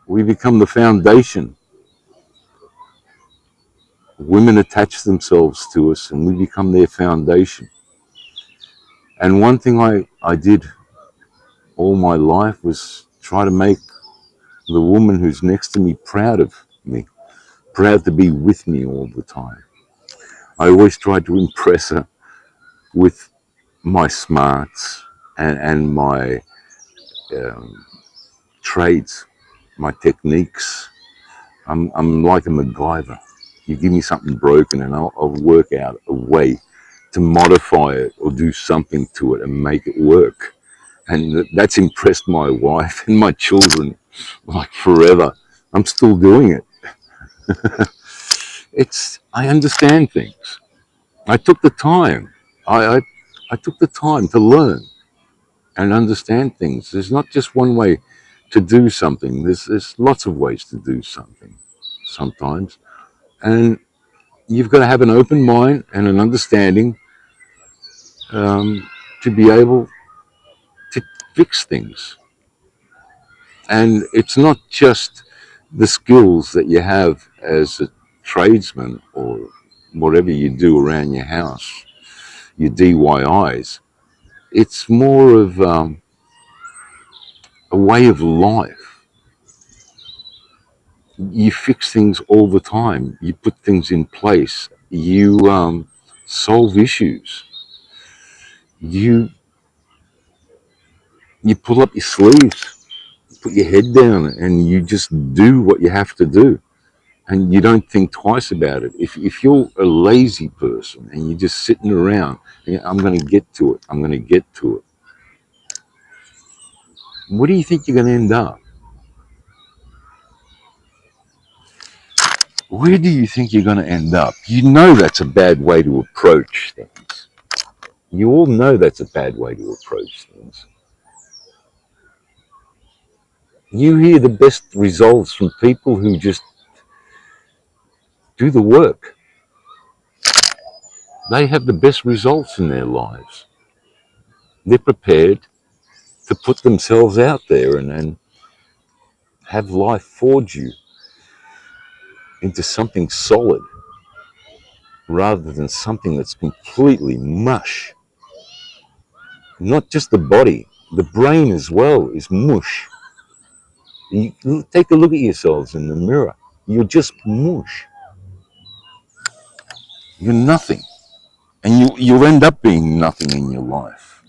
We become the foundation. Women attach themselves to us and we become their foundation. And one thing I did all my life was try to make the woman who's next to me proud of me, proud to be with me all the time. I always tried to impress her with my smarts and my um, trades, my techniques. I'm like a MacGyver. You give me something broken and I'll work out a way to modify it or do something to it and make it work. And that's impressed my wife and my children like forever. I'm still doing it. I understand things. I took the time. I took the time to learn and understand things. There's not just one way to do something. There's lots of ways to do something sometimes. And you've got to have an open mind and an understanding to be able to fix things. And it's not just the skills that you have as a tradesman or whatever you do around your house, your DIYs. It's more of a way of life. You fix things all the time. You put things in place. You solve issues. You you pull up your sleeves, put your head down, and you just do what you have to do. And you don't think twice about it. If you're a lazy person and you're just sitting around, I'm going to get to it. I'm going to get to it. What do you think you're going to end up? Where do you think you're going to end up? You know that's a bad way to approach things. You all know that's a bad way to approach things. You hear the best results from people who just do the work. They have the best results in their lives. They're prepared to put themselves out there and have life forge you into something solid rather than something that's completely mush. Not just the body, the brain as well is mush. You take a look at yourselves in the mirror. You're just mush. You're nothing. And you'll end up being nothing in your life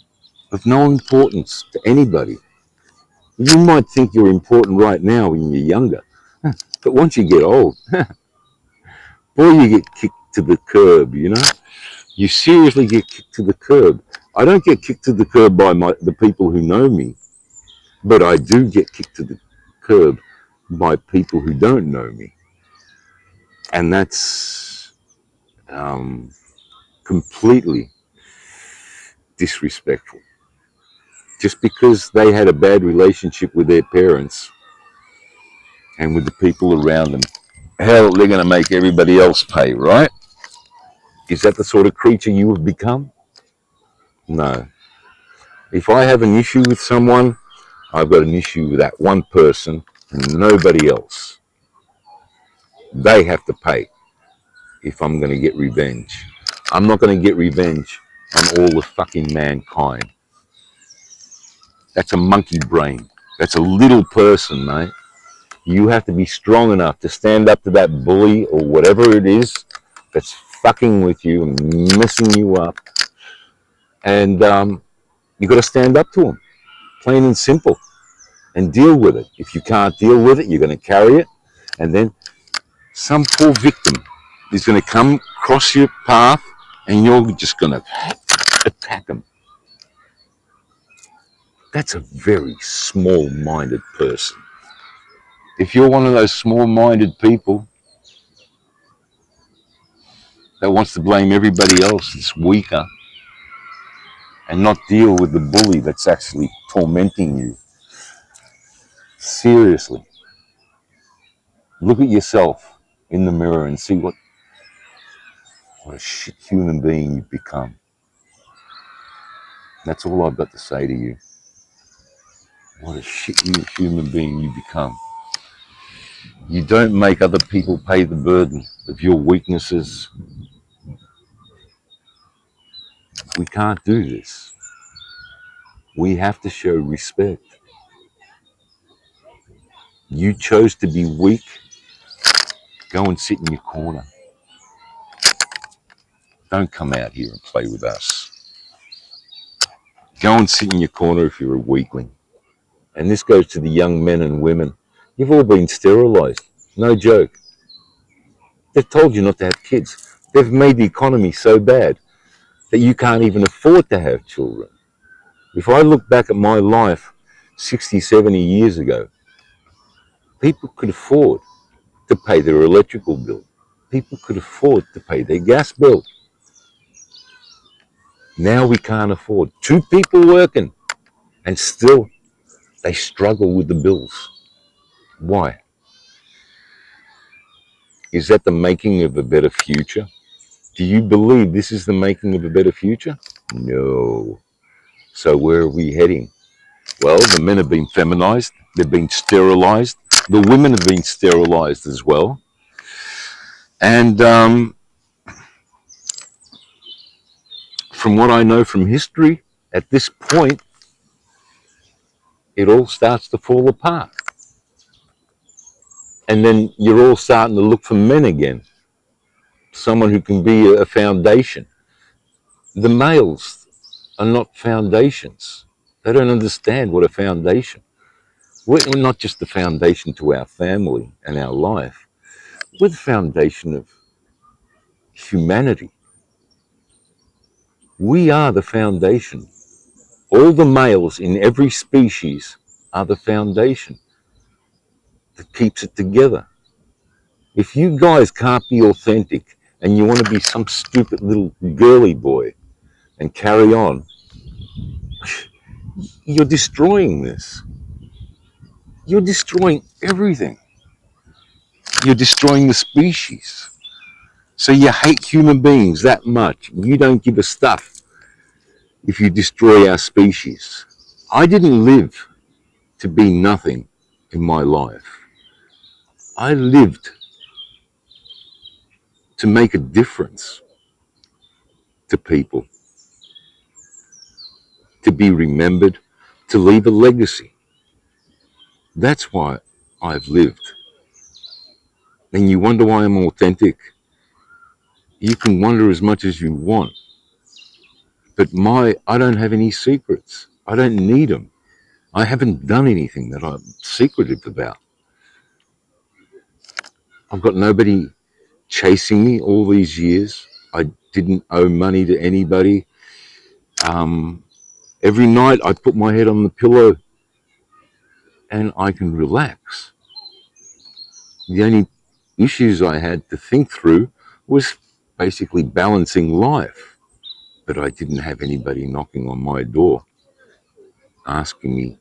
of no importance to anybody. You might think you're important right now when you're younger, but once you get old, boy, you get kicked to the curb, you know? You seriously get kicked to the curb. I don't get kicked to the curb by the people who know me, but I do get kicked to the curb by people who don't know me. And that's completely disrespectful. Just because they had a bad relationship with their parents and with the people around them, hell, they're going to make everybody else pay, right? Is that the sort of creature you have become? No. If I have an issue with someone, I've got an issue with that one person and nobody else. They have to pay if I'm going to get revenge. I'm not going to get revenge on all the fucking mankind. That's a monkey brain. That's a little person, mate. You have to be strong enough to stand up to that bully or whatever it is that's fucking with you and messing you up. And you got to stand up to them, plain and simple, and deal with it. If you can't deal with it, you're going to carry it. And then some poor victim is going to come across your path and you're just going to attack them. That's a very small-minded person. If you're one of those small-minded people that wants to blame everybody else that's weaker and not deal with the bully that's actually tormenting you, seriously, look at yourself in the mirror and see what a shit human being you've become. That's all I've got to say to you. What a shit human being you become. You don't make other people pay the burden of your weaknesses. We can't do this. We have to show respect. You chose to be weak. Go and sit in your corner. Don't come out here and play with us. Go and sit in your corner if you're a weakling. And this goes to the young men and women. You've all been sterilized. No joke. They've told you not to have kids. They've made the economy so bad that you can't even afford to have children. If I look back at my life 60, 70 years ago, people could afford to pay their electrical bill. People could afford to pay their gas bill. Now we can't afford. Two people working and still they struggle with the bills. Why? Is that the making of a better future? Do you believe this is the making of a better future? No. So where are we heading? Well, the men have been feminized. They've been sterilized. The women have been sterilized as well. And from what I know from history, at this point, it all starts to fall apart. And then you're all starting to look for men again, someone who can be a foundation. The males are not foundations. They don't understand what a foundation. We're not just the foundation to our family and our life. We're the foundation of humanity. We are the foundation. All the males in every species are the foundation that keeps it together. If you guys can't be authentic and you want to be some stupid little girly boy and carry on, you're destroying this. You're destroying everything. You're destroying the species. So you hate human beings that much. You don't give a stuff if you destroy our species. I didn't live to be nothing in my life. I lived to make a difference to people, to be remembered, to leave a legacy. That's why I've lived. And you wonder why I'm authentic. You can wonder as much as you want. But I don't have any secrets. I don't need them. I haven't done anything that I'm secretive about. I've got nobody chasing me all these years. I didn't owe money to anybody. Every night I put my head on the pillow and I can relax. The only issues I had to think through was basically balancing life. But I didn't have anybody knocking on my door asking me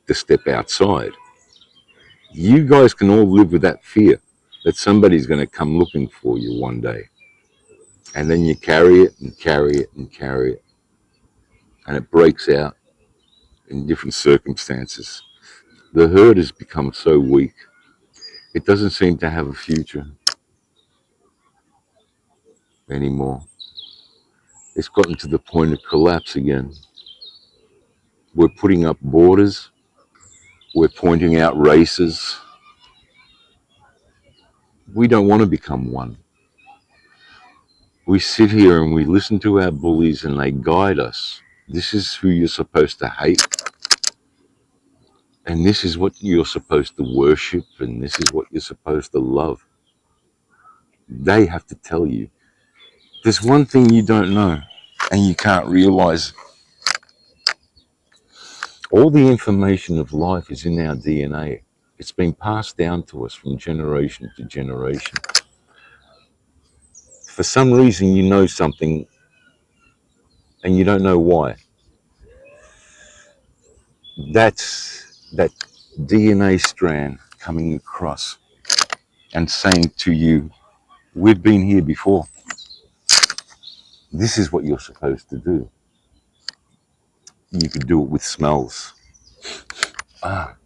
to step outside. You guys can all live with that fear that somebody's going to come looking for you one day. And then you carry it and carry it and carry it. And it breaks out in different circumstances. The herd has become so weak. It doesn't seem to have a future anymore. It's gotten to the point of collapse again. We're putting up borders. We're pointing out races. We don't want to become one. We sit here and we listen to our bullies and they guide us. This is who you're supposed to hate. And this is what you're supposed to worship. And this is what you're supposed to love. They have to tell you. There's one thing you don't know and you can't realize. All the information of life is in our DNA. It's been passed down to us from generation to generation. For some reason, you know something and you don't know why. That's that DNA strand coming across and saying to you, we've been here before. This is what you're supposed to do. You could do it with smells. Ah,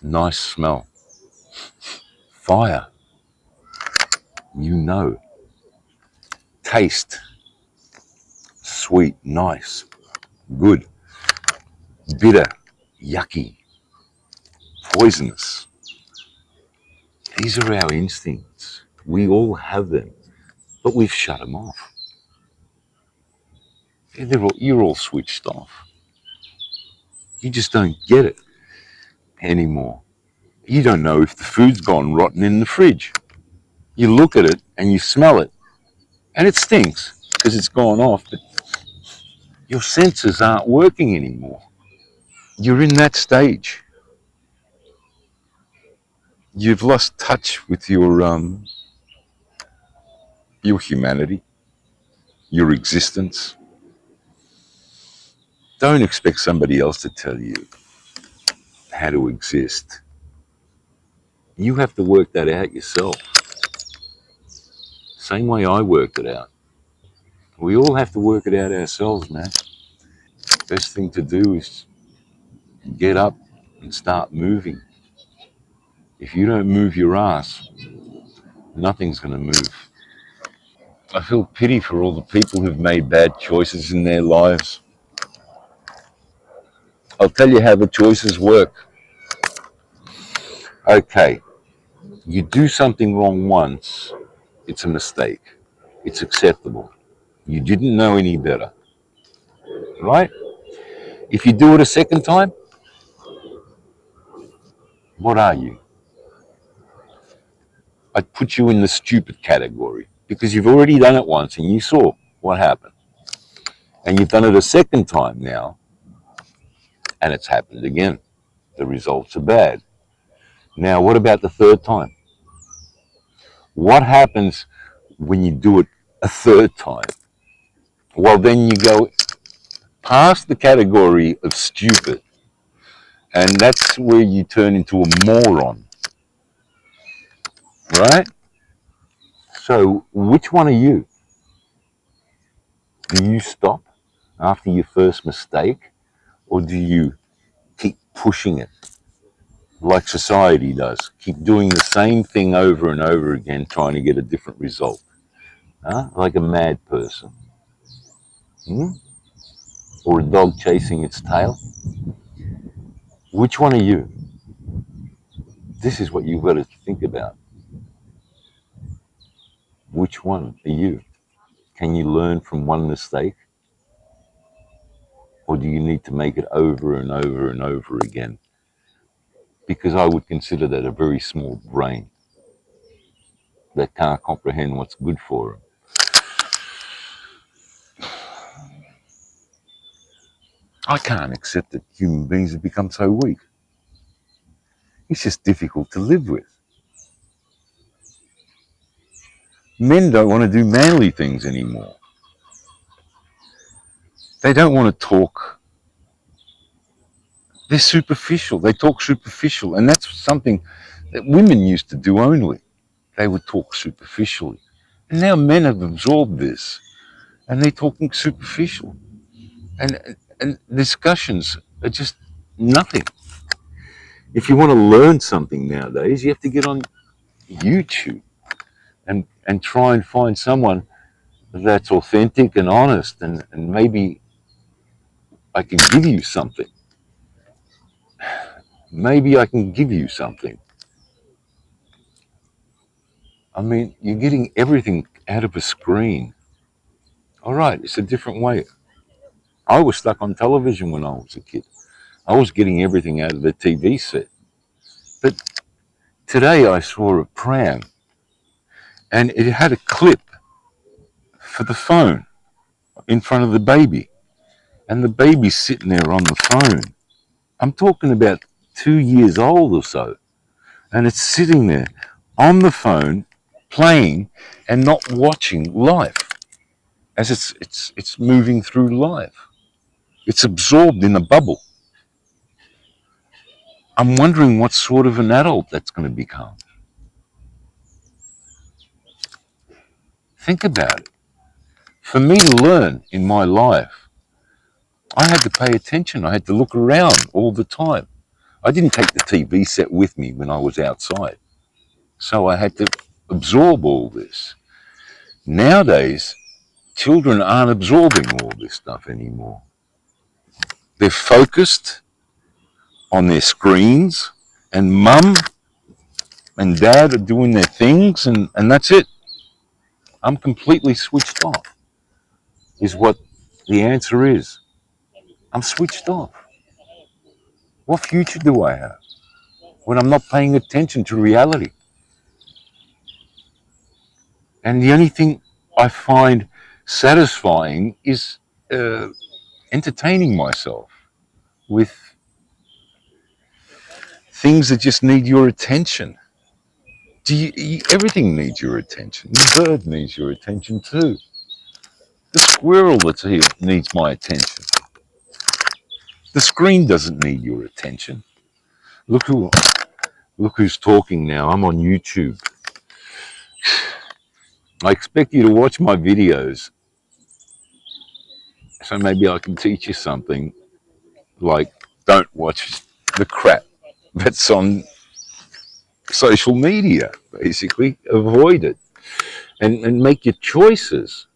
nice smell. Fire, you know. Taste, sweet, nice, good. Bitter, yucky, poisonous. These are our instincts. We all have them, but we've shut them off. You're all switched off. You just don't get it anymore. You don't know if the food's gone rotten in the fridge. You look at it and you smell it, and it stinks because it's gone off, but your senses aren't working anymore. You're in that stage. You've lost touch with your humanity, your existence. Don't expect somebody else to tell you how to exist. You have to work that out yourself. Same way I worked it out. We all have to work it out ourselves, man. Best thing to do is get up and start moving. If you don't move your ass, nothing's going to move. I feel pity for all the people who've made bad choices in their lives. I'll tell you how the choices work. Okay, you do something wrong once, it's a mistake. It's acceptable. You didn't know any better, right? If you do it a second time, what are you? I'd put you in the stupid category because you've already done it once and you saw what happened. And you've done it a second time now and it's happened again. The results are bad. Now, what about the third time? What happens when you do it a third time? Well, then you go past the category of stupid, and that's where you turn into a moron, right? So, which one are you? Do you stop after your first mistake, or do you keep pushing it like society does? Keep doing the same thing over and over again, trying to get a different result, huh? Like a mad person, hmm? Or a dog chasing its tail. Which one are you? This is what you've got to think about. Which one are you? Can you learn from one mistake? Or do you need to make it over and over and over again? Because I would consider that a very small brain that can't comprehend what's good for them. I can't accept that human beings have become so weak. It's just difficult to live with. Men don't want to do manly things anymore. They don't want to talk. They're superficial. They talk superficial. And that's something that women used to do only. They would talk superficially. And now men have absorbed this and they're talking superficial. And discussions are just nothing. If you want to learn something nowadays, you have to get on YouTube and try and find someone that's authentic and honest, and maybe I can give you something. Maybe I can give you something. I mean, you're getting everything out of a screen. All right, it's a different way. I was stuck on television when I was a kid. I was getting everything out of the TV set. But today I saw a pram and it had a clip for the phone in front of the baby. And the baby's sitting there on the phone. I'm talking about 2 years old or so. And it's sitting there on the phone, playing and not watching life as it's moving through life. It's absorbed in a bubble. I'm wondering what sort of an adult that's going to become. Think about it. For me to learn in my life, I had to pay attention. I had to look around all the time. I didn't take the TV set with me when I was outside. So I had to absorb all this. Nowadays, children aren't absorbing all this stuff anymore. They're focused on their screens, and mum and dad are doing their things, and that's it. I'm completely switched off, is what the answer is. I'm switched off. What future do I have when I'm not paying attention to reality? And the only thing I find satisfying is uh, entertaining myself with things that just need your attention. Everything needs your attention. The bird needs your attention too. The squirrel that's here needs my attention. The screen doesn't need your attention. Look who, look who's talking now. I'm on YouTube. I expect you to watch my videos, so maybe I can teach you something. Like, don't watch the crap that's on social media. Basically, avoid it and make your choices.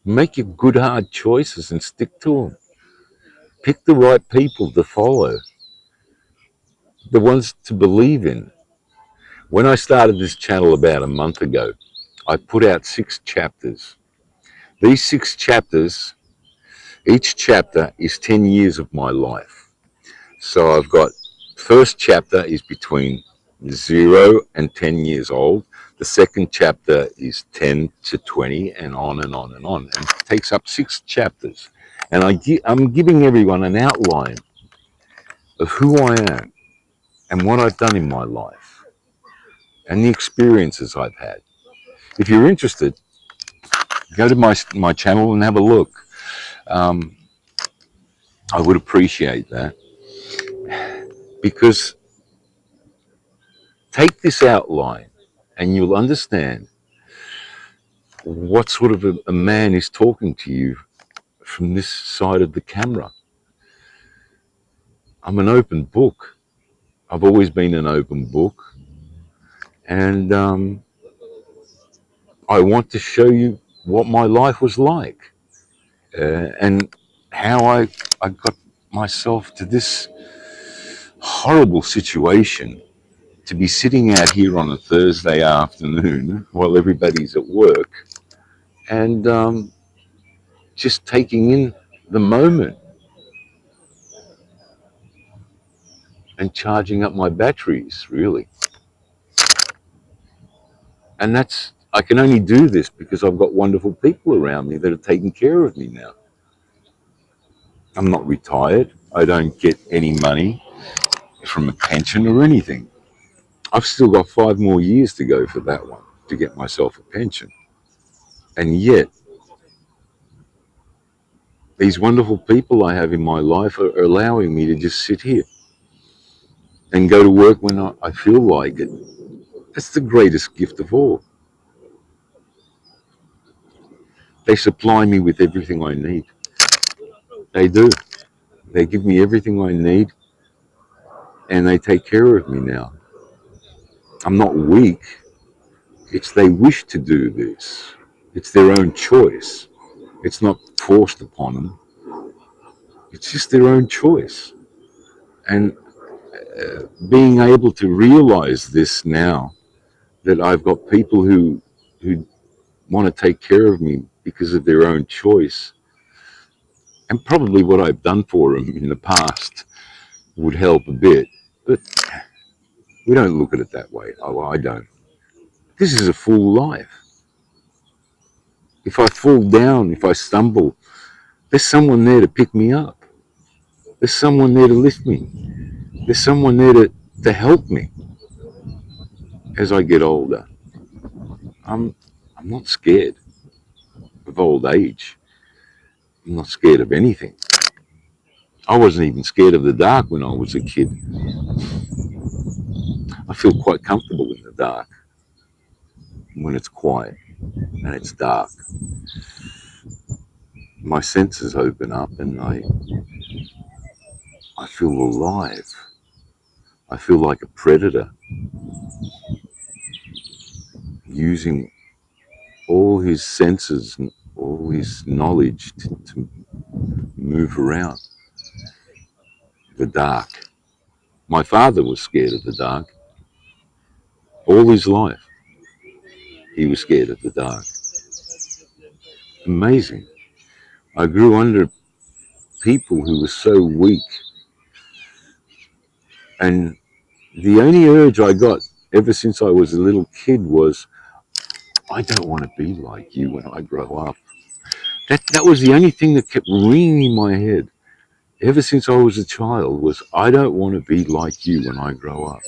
Make your good hard choices and stick to them. Pick the right people to follow, the ones to believe in. When I started this channel about a month ago, I put out 6 chapters. These 6 chapters, each chapter is 10 years of my life. So I've got, first chapter is between 0 and 10 years old. The second chapter is 10 to 20 and on and on and on. And it takes up 6 chapters. And I'm giving everyone an outline of who I am and what I've done in my life and the experiences I've had. If you're interested, go to my channel and have a look. I would appreciate that, because take this outline and you'll understand what sort of a man is talking to you from this side of the camera. I'm an open book. I've always been an open book, and I want to show you what my life was like, and how I got myself to this horrible situation, to be sitting out here on a Thursday afternoon while everybody's at work, and just taking in the moment and charging up my batteries, really. And I can only do this because I've got wonderful people around me that are taking care of me now. I'm not retired. I don't get any money from a pension or anything. I've still got 5 more years to go for that one, to get myself a pension. And yet, these wonderful people I have in my life are allowing me to just sit here and go to work when I feel like it. That's the greatest gift of all. They supply me with everything I need. They do. They give me everything I need, and they take care of me now. I'm not weak. It's they wish to do this. It's their own choice. It's not forced upon them. It's just their own choice. And being able to realize this now, that I've got people who want to take care of me because of their own choice, and probably what I've done for them in the past would help a bit, but we don't look at it that way. Oh, I don't. This is a full life. If I fall down, if I stumble, there's someone there to pick me up. There's someone there to lift me. There's someone there to help me as I get older. I'm I'm not scared of old age. I'm not scared of anything. I wasn't even scared of the dark when I was a kid. I feel quite comfortable in the dark when it's quiet and it's dark. My senses open up and I feel alive. I feel like a predator. using all his senses and all his knowledge to move around the dark. My father was scared of the dark all his life. He was scared of the dark. Amazing. I grew under people who were so weak, and the only urge I got ever since I was a little kid was, I don't want to be like you when I grow up. That was the only thing that kept ringing in my head ever since I was a child was, I don't want to be like you when I grow up.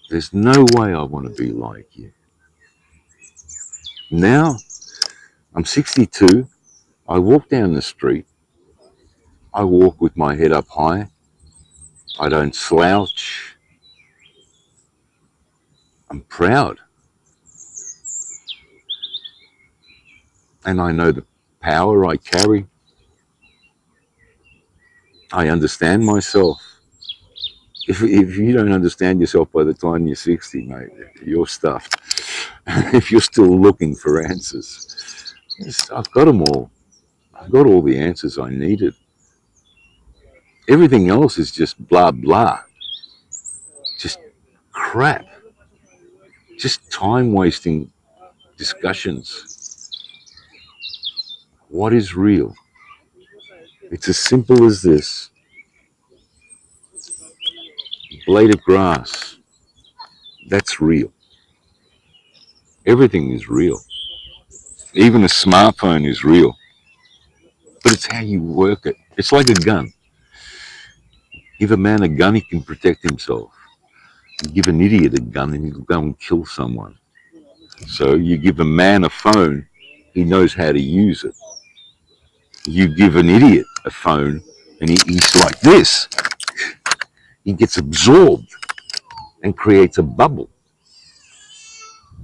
There's no way I want to be like you. Now, I'm 62. I walk down the street. I walk with my head up high. I don't slouch. I'm proud. And I know the power I carry. I understand myself. If you don't understand yourself by the time you're 60, mate, you're stuffed. If you're still looking for answers, I've got them all. I've got all the answers I needed. Everything else is just blah, blah. Just crap. Just time wasting discussions. What is real? It's as simple as this. Blade of grass. That's real. Everything is real. Even a smartphone is real. But it's how you work it. It's like a gun. Give a man a gun, he can protect himself. You give an idiot a gun and he'll go and kill someone. So you give a man a phone, he knows how to use it. You give an idiot a phone and he's like this. He gets absorbed and creates a bubble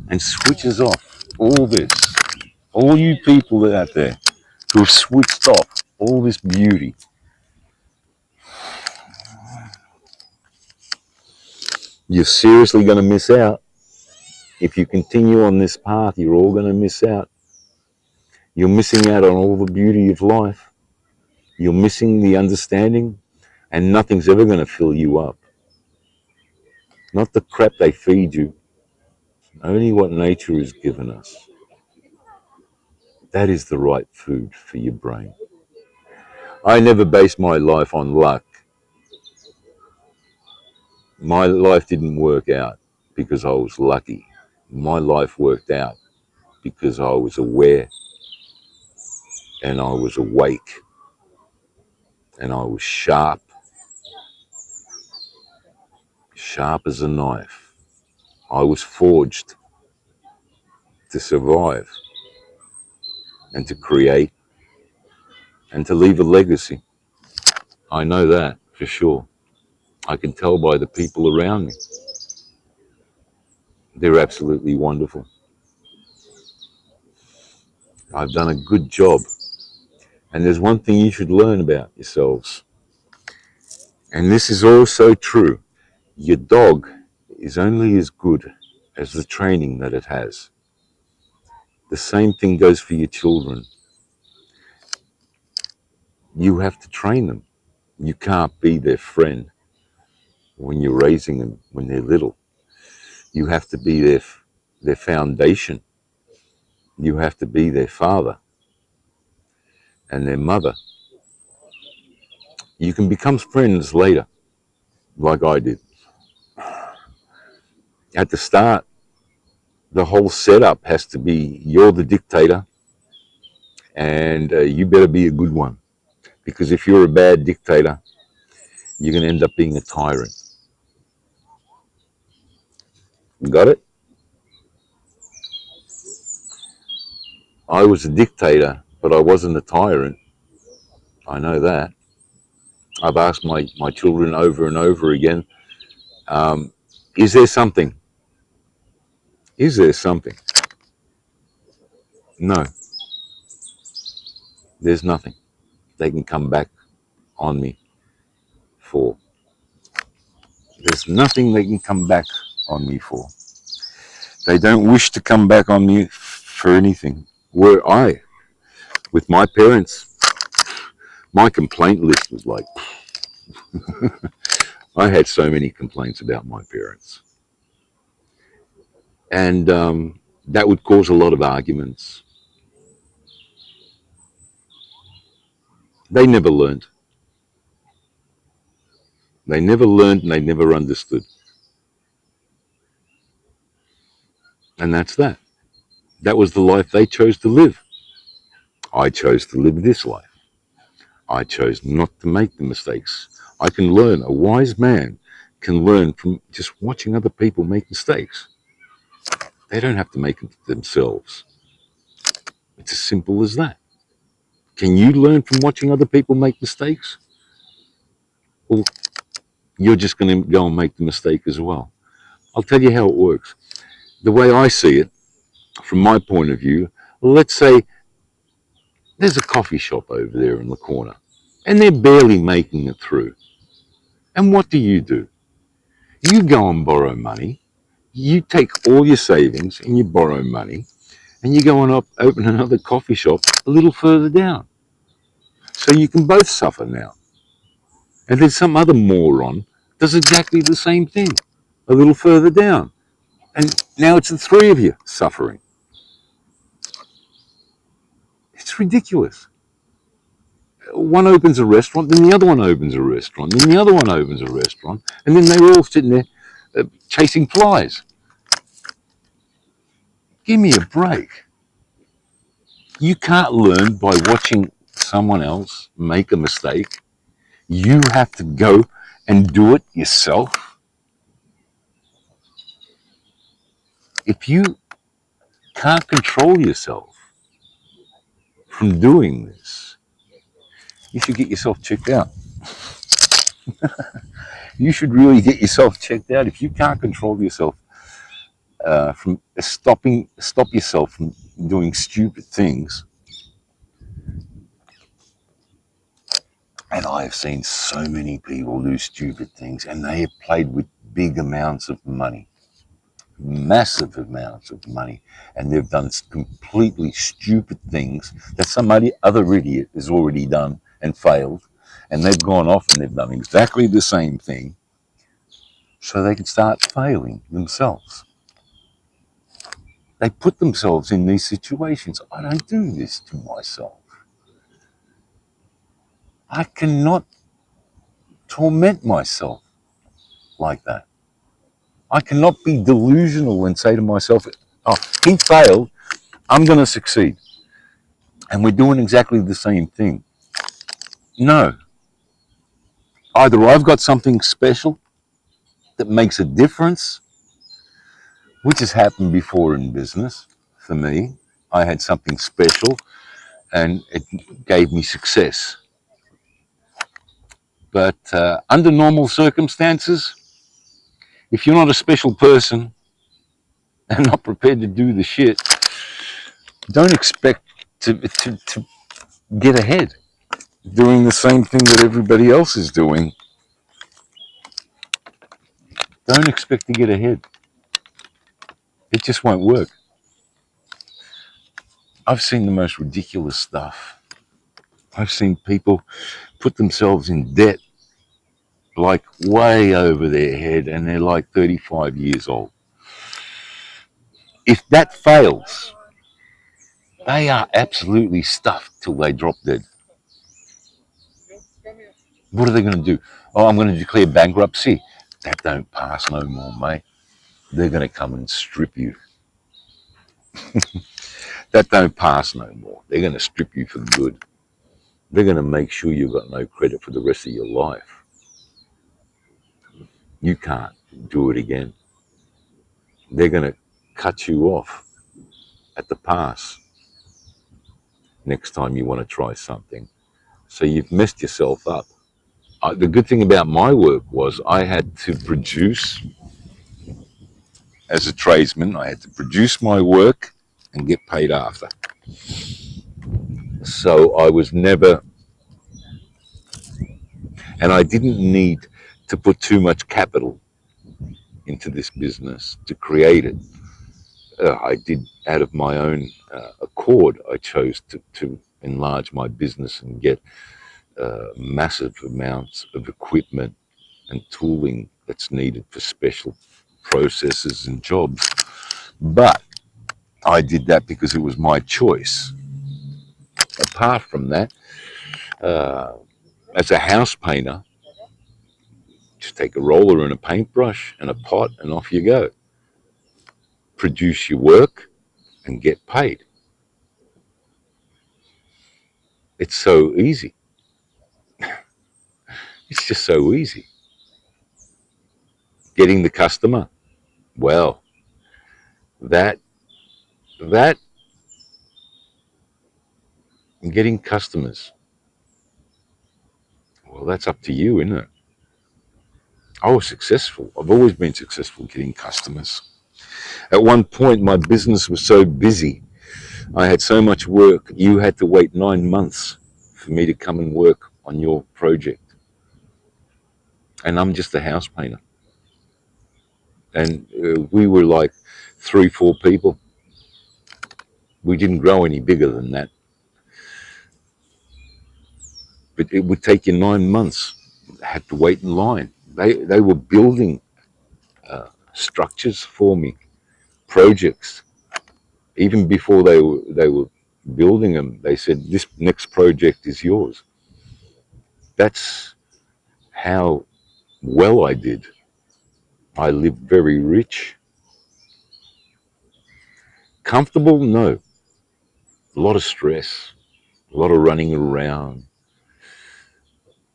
and switches off all this. All you people out there who have switched off all this beauty. You're seriously going to miss out. If you continue on this path, you're all going to miss out. You're missing out on all the beauty of life. You're missing the understanding, and nothing's ever going to fill you up. Not the crap they feed you, only what nature has given us. That is the right food for your brain. I never based my life on luck. My life didn't work out because I was lucky. My life worked out because I was aware and I was awake and I was sharp, sharp as a knife. I was forged to survive and to create and to leave a legacy. I know that for sure. I can tell by the people around me. They're absolutely wonderful. I've done a good job. And there's one thing you should learn about yourselves. And this is also true. Your dog is only as good as the training that it has. The same thing goes for your children. You have to train them. You can't be their friend when you're raising them when they're little. You have to be their foundation. You have to be their father and their mother. You can become friends later, like I did. At the start, the whole setup has to be you're the dictator and you better be a good one. Because if you're a bad dictator, you're going to end up being a tyrant. Got it? I was a dictator, but I wasn't a tyrant. I know that. I've asked my children over and over again, is there something? Is there something? No, there's nothing they can come back on me for. There's nothing they can come back on me for. They don't wish to come back on me for anything. Were I with my parents, my complaint list was like, I had so many complaints about my parents. And that would cause a lot of arguments. They never learned. They never learned and they never understood. And that's that. That was the life they chose to live. I chose to live this life. I chose not to make the mistakes. I can learn. A wise man can learn from just watching other people make mistakes. They don't have to make them themselves. It's as simple as that. Can you learn from watching other people make mistakes? Well, you're just going to go and make the mistake as well. I'll tell you how it works. The way I see it, from my point of view, let's say there's a coffee shop over there in the corner and they're barely making it through. And what do? You go and borrow money. You take all your savings and you borrow money and you go and open another coffee shop a little further down. So you can both suffer now. And then some other moron does exactly the same thing a little further down. And now it's the three of you suffering. It's ridiculous. One opens a restaurant, then the other one opens a restaurant, then the other one opens a restaurant, and then they're all sitting there chasing flies. Give me a break. You can't learn by watching someone else make a mistake. You have to go and do it yourself. If you can't control yourself from doing this, you should get yourself checked out. You should really get yourself checked out. If you can't control yourself from stop yourself from doing stupid things. And I have seen so many people do stupid things, and they have played with big amounts of money, massive amounts of money, and they've done completely stupid things that somebody other idiot has already done and failed, and they've gone off and they've done exactly the same thing, so they can start failing themselves. They put themselves in these situations. I don't do this to myself. I cannot torment myself like that. I cannot be delusional and say to myself, oh, he failed, I'm going to succeed. And we're doing exactly the same thing. No. Either I've got something special that makes a difference, which has happened before in business for me. I had something special and it gave me success. But under normal circumstances, if you're not a special person and not prepared to do the shit, don't expect to get ahead doing the same thing that everybody else is doing. Don't expect to get ahead. It just won't work. I've seen the most ridiculous stuff. I've seen people put themselves in debt like way over their head and they're like 35 years old. If that fails, they are absolutely stuffed till they drop dead. What are they going to do? Oh, I'm going to declare bankruptcy. That don't pass no more, mate. They're going to come and strip you. That don't pass no more. They're going to strip you for good. They're going to make sure you've got no credit for the rest of your life. You can't do it again. They're going to cut you off at the pass next time you want to try something. So you've messed yourself up. The good thing about my work was I had to produce, as a tradesman, I had to produce my work and get paid after. So I was never, and I didn't need to put too much capital into this business to create it. I did out of my own accord. I chose to enlarge my business and get massive amounts of equipment and tooling that's needed for special processes and jobs. But I did that because it was my choice. Apart from that, uh, as a house painter, just take a roller and a paintbrush and a pot and off you go. Produce your work and get paid. It's so easy. It's just so easy. Getting the customer, well, that that getting customers, well, that's up to you, isn't it? I was successful. I've always been successful getting customers. At one point, my business was so busy. I had so much work. You had to wait 9 months for me to come and work on your project. And I'm just a house painter. And we were like 3, 4 people. We didn't grow any bigger than that. But it would take you 9 months. I had to wait in line. They were building structures for me, projects. Even before they were building them, they said, "This next project is yours." That's how well I did. I lived very rich. Comfortable? No. A lot of stress, a lot of running around,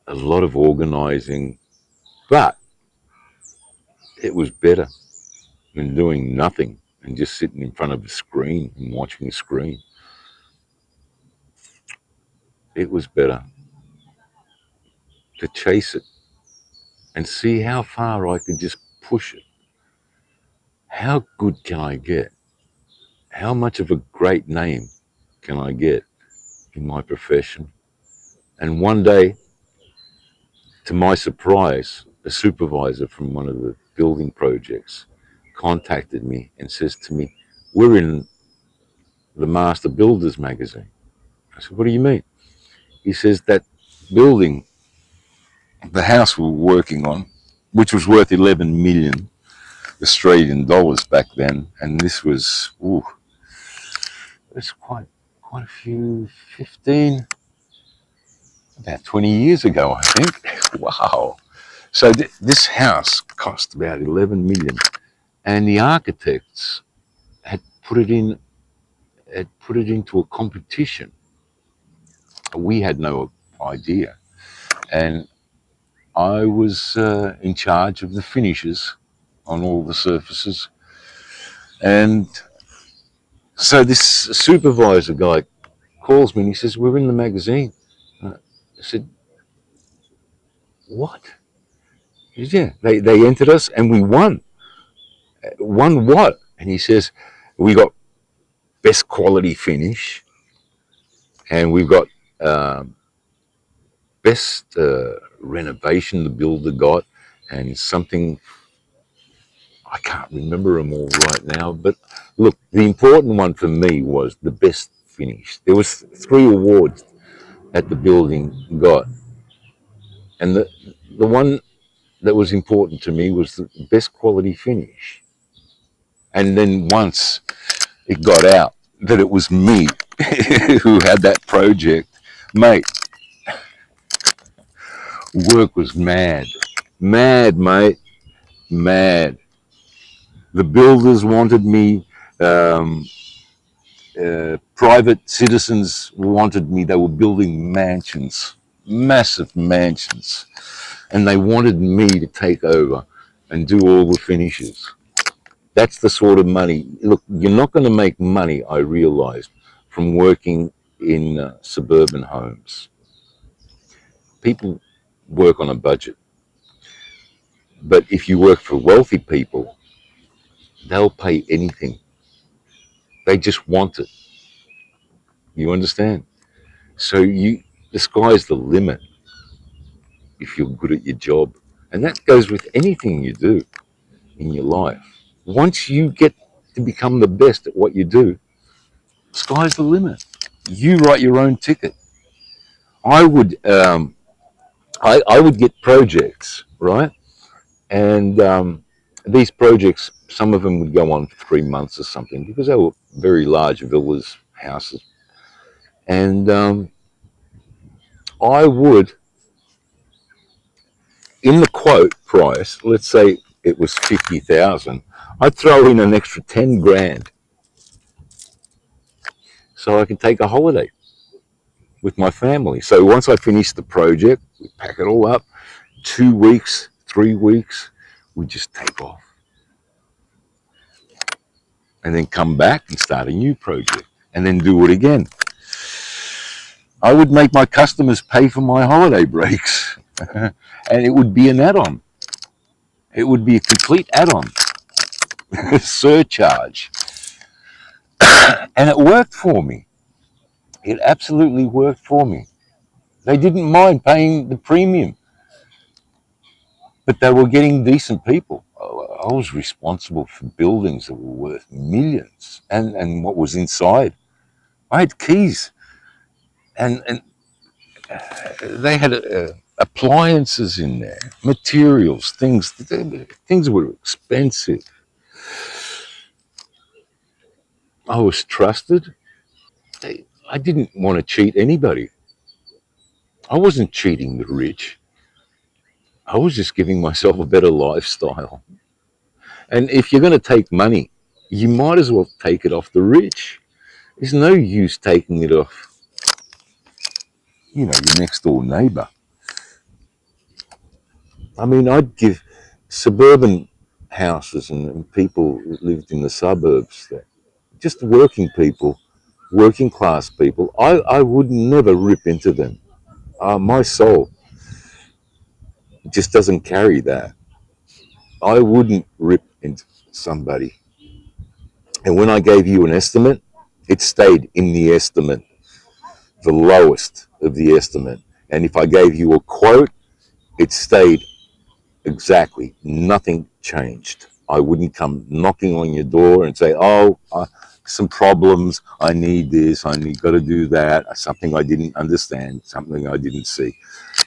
a lot of organizing, but it was better than doing nothing and just sitting in front of a screen and watching a screen. It was better to chase it and see how far I could just push it. How good can I get? How much of a great name can I get in my profession? And one day, to my surprise, a supervisor from one of the building projects contacted me and says to me, "We're in the Master Builders magazine." I said, "What do you mean?" He says, "That building, the house we were working on, which was worth 11 million Australian dollars back then, and this was, it's quite a few, 15, about 20 years ago, I think." Wow. So this house cost about 11 million, and the architects had put it in, had put it into a competition. We had no idea, and I was in charge of the finishes on all the surfaces. And so this supervisor guy calls me and he says, "We're in the magazine." I said, "What?" He said, "Yeah, they entered us and we won." "Won what?" And he says, "We got best quality finish, and we've got best renovation the builder got, and something, I can't remember them all right now, but look, the important one for me was the best finish. There was 3 awards that the building got, and the one that was important to me was the best quality finish. And then once it got out that it was me who had that project, mate, work was mad. Mad, mate. Mad. The builders wanted me. Private citizens wanted me. They were building mansions, massive mansions, and they wanted me to take over and do all the finishes. That's the sort of money. Look, you're not going to make money, I realized, from working in suburban homes. People work on a budget, but if you work for wealthy people, they'll pay anything. They just want it. You understand? So the sky's the limit if you're good at your job. And that goes with anything you do in your life. Once you get to become the best at what you do, sky's the limit. You write your own ticket. I would I would get projects, right? And these projects, some of them would go on for 3 months or something because they were very large villas, houses. And I would, in the quote price, let's say it was 50,000, I'd throw in an extra 10 grand so I could take a holiday with my family. So once I finished the project, we pack it all up, 2 weeks, 3 weeks, we just take off and then come back and start a new project and then do it again. I would make my customers pay for my holiday breaks and it would be an add-on. It would be a complete add-on, surcharge. And it worked for me. It absolutely worked for me. They didn't mind paying the premium, but they were getting decent people. I was responsible for buildings that were worth millions and what was inside. I had keys and they had appliances in there, materials, things were expensive. I was trusted. I didn't want to cheat anybody. I wasn't cheating the rich. I was just giving myself a better lifestyle. And if you're going to take money, you might as well take it off the rich. There's no use taking it off, your next door neighbor. I mean, I'd give suburban houses and people who lived in the suburbs, just working people, working class people. I would never rip into them. My soul just doesn't carry that. I wouldn't rip into somebody. And when I gave you an estimate, it stayed in the estimate, the lowest of the estimate. And if I gave you a quote, it stayed exactly. Nothing changed. I wouldn't come knocking on your door and say, "Oh, some problems. I need this. Got to do that. Something I didn't understand. Something I didn't see."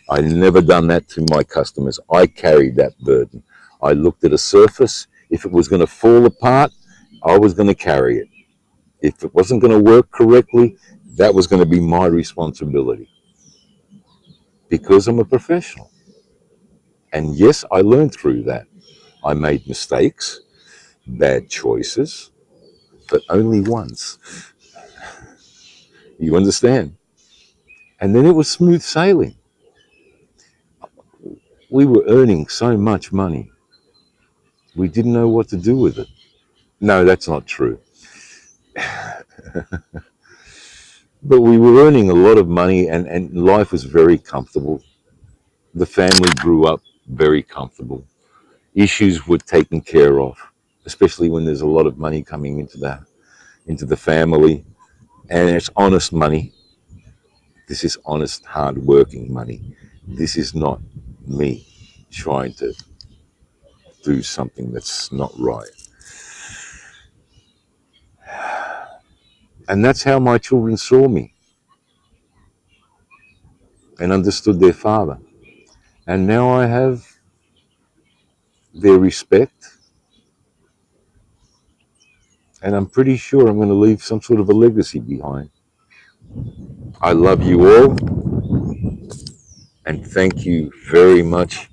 I never done that to my customers. I carried that burden. I looked at a surface. If it was going to fall apart, I was going to carry it. If it wasn't going to work correctly, that was going to be my responsibility because I'm a professional. And yes, I learned through that. I made mistakes, bad choices, but only once. You understand? And then it was smooth sailing. We were earning so much money. We didn't know what to do with it. No, that's not true. But we were earning a lot of money and life was very comfortable. The family grew up very comfortable. Issues were taken care of, especially when there's a lot of money coming into the family. And it's honest money. This is honest, hard-working money. This is not me trying to do something that's not right. And that's how my children saw me and understood their father. And now I have their respect, and I'm pretty sure I'm going to leave some sort of a legacy behind. I love you all, and thank you very much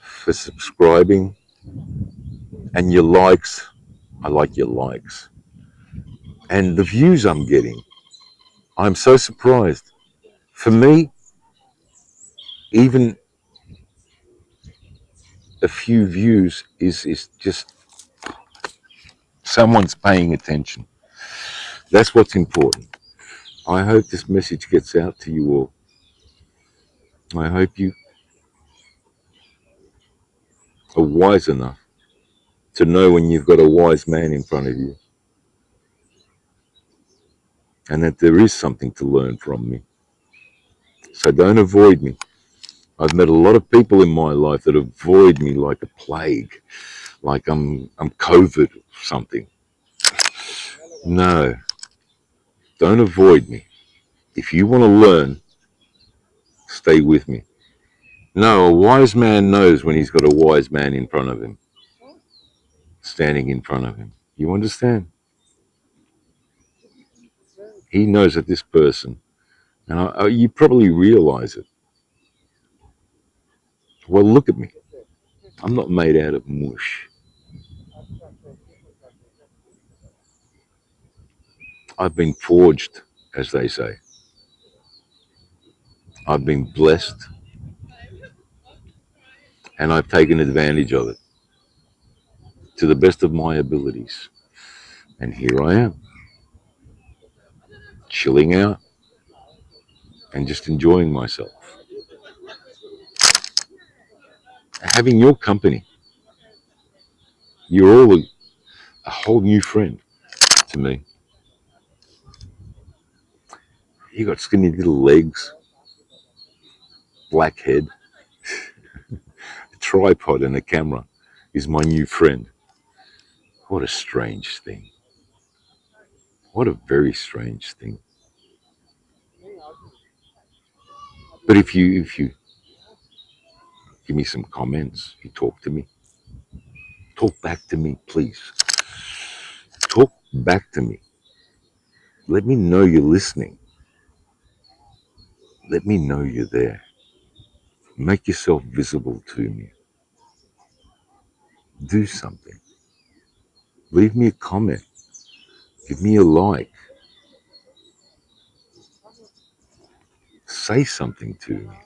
for subscribing and your likes. I like your likes. And the views I'm getting, I'm so surprised. For me, even a few views is just someone's paying attention. That's what's important. I hope this message gets out to you all. I hope you are wise enough to know when you've got a wise man in front of you and that there is something to learn from me. So don't avoid me. I've met a lot of people in my life that avoid me like a plague. like I'm COVID or something. No, don't avoid me. If you want to learn, stay with me. No, a wise man knows when he's got a wise man in front of him, standing in front of him. You understand? He knows that this person, and you probably realize it. Well, look at me. I'm not made out of mush. I've been forged, as they say. I've been blessed, and I've taken advantage of it to the best of my abilities. And here I am, chilling out and just enjoying myself. Having your company, you're all a whole new friend to me. You got skinny little legs, black head, a tripod, and a camera is my new friend. What a strange thing. What a very strange thing. But if you give me some comments, you talk to me, talk back to me, please. Talk back to me. Let me know you're listening. Let me know you're there. Make yourself visible to me. Do something. Leave me a comment. Give me a like. Say something to me.